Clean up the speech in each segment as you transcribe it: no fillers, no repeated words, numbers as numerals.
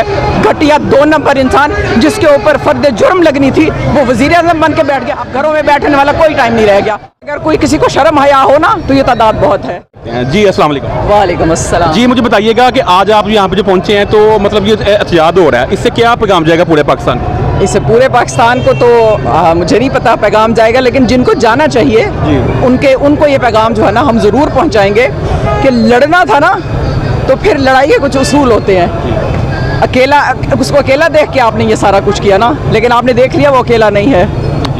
है। घटिया 2 नंबर इंसान जिसके ऊपर फर्द जुर्म लगनी थी वो वजीर आज़म बन के बैठ गया। अब घरों में बैठने वाला कोई टाइम नहीं रह गया। अगर कोई किसी को शर्म हया हो ना तो ये तादाद बहुत है। जी अस्सलाम वालेकुम। वालेकुम अस्सलाम। जी मुझे बताइएगा कि आज आप यहाँ पे जो पहुँचे हैं तो मतलब ये एहतजाज हो रहा है, इससे क्या पैगाम जाएगा पूरे पाकिस्तान को? इससे पूरे पाकिस्तान को तो मुझे नहीं पता पैगाम जाएगा, लेकिन जिनको जाना चाहिए उनको ये पैगाम जो है ना हम ज़रूर पहुँचाएंगे कि लड़ना था ना तो फिर लड़ाई के कुछ उसूल होते हैं। उसको अकेला देख के आपने ये सारा कुछ किया ना, लेकिन आपने देख लिया वो अकेला नहीं है,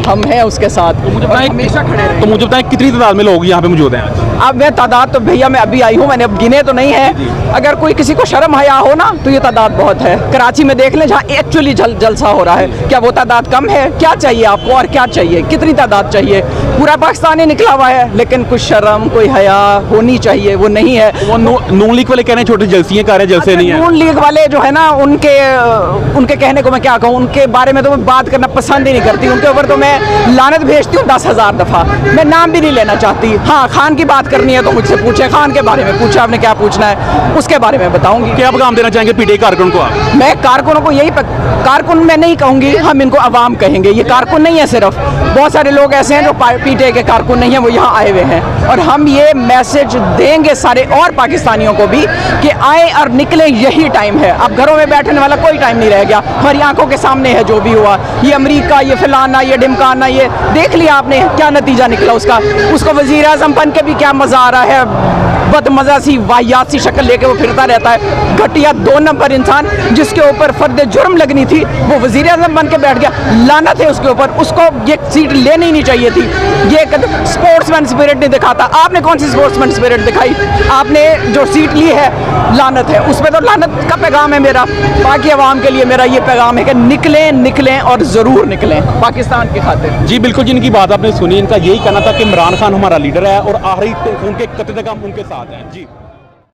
हम हैं उसके साथ। तो मुझे बताएं हमेशा खड़े रहेंगे। तो मुझे बताएं कितनी तादाद में लोग यहाँ पे मौजूद हैं आज? अब मैं तादाद तो भैया मैं अभी आई हूँ, मैंने अब गिने तो नहीं है। अगर कोई किसी को शर्म हया हो ना तो ये तादाद बहुत है। कराची में देख लें जहाँ एक्चुअली जलसा हो रहा है, क्या वो तादाद कम है? क्या चाहिए आपको और क्या चाहिए, कितनी तादाद चाहिए? पूरा पाकिस्तान ही निकला हुआ है, लेकिन कुछ शर्म कोई हया होनी चाहिए, वो नहीं है। वो नून लीग वाले कह रहे हैं छोटी जलसियाँ कर रहे हैं, जलसे नहीं है। नून लीग वाले जो है ना उनके कहने को मैं क्या कहूँ, उनके बारे में तो मैं बात करना पसंद ही नहीं करती। उनके ऊपर तो मैं लानत भेजती हूँ 10,000 दफ़ा। मैं नाम भी नहीं लेना चाहती। हाँ, खान की बात करनी है तो मुझसे पूछे, खान के बारे में पूछा आपने, क्या पूछना है उसके बारे में बताऊंगी। क्या पैगाम देना चाहेंगे पीटीआई कारकुन को आप? मैं कारकुनों को यही कारकुन मैं नहीं कहूँगी, हम इनको अवाम कहेंगे। ये कारकुन नहीं है, सिर्फ बहुत सारे लोग ऐसे हैं जो पीटीआई के कारकुन नहीं है, वो यहाँ आए हुए हैं। और हम ये मैसेज देंगे सारे और पाकिस्तानियों को भी कि आए और निकले, यही टाइम है। अब घरों में बैठने वाला कोई टाइम नहीं रह गया। हमारी आंखों के सामने है जो भी हुआ, ये अमेरिका, ये फलाना, ये ढिमकाना, ये देख लिया आपने क्या नतीजा निकला उसका। उसको वजीर आज़म बन के भी क्या मज़ा आ रहा है, बदमज़ा सी वाहियात सी शक्ल लेके वो फिरता रहता है। घटिया 2 नंबर इंसान जिसके ऊपर फर्द जुर्म लगनी थी वो वजीर आज़म बन के बैठ गया। लानत है उसके ऊपर, उसको ये सीट लेनी ही नहीं चाहिए थी। ये स्पोर्ट्समैन स्पिरिट नहीं दिखाता। आपने कौन सी स्पोर्ट्समैन स्पिरिट दिखाई? आपने जो सीट ली है लानत है, उसमें तो लानत का पैगाम है मेरा। बाकी अवाम के लिए मेरा ये पैगाम है कि निकलें और ज़रूर निकलें पाकिस्तान की खातिर। जी बिल्कुल, जिनकी बात आपने सुनी, इनका यही कहना था कि इमरान खान हमारा लीडर है और आखिरी खून के कत्ले तक हम उनके साथ हैं। जी।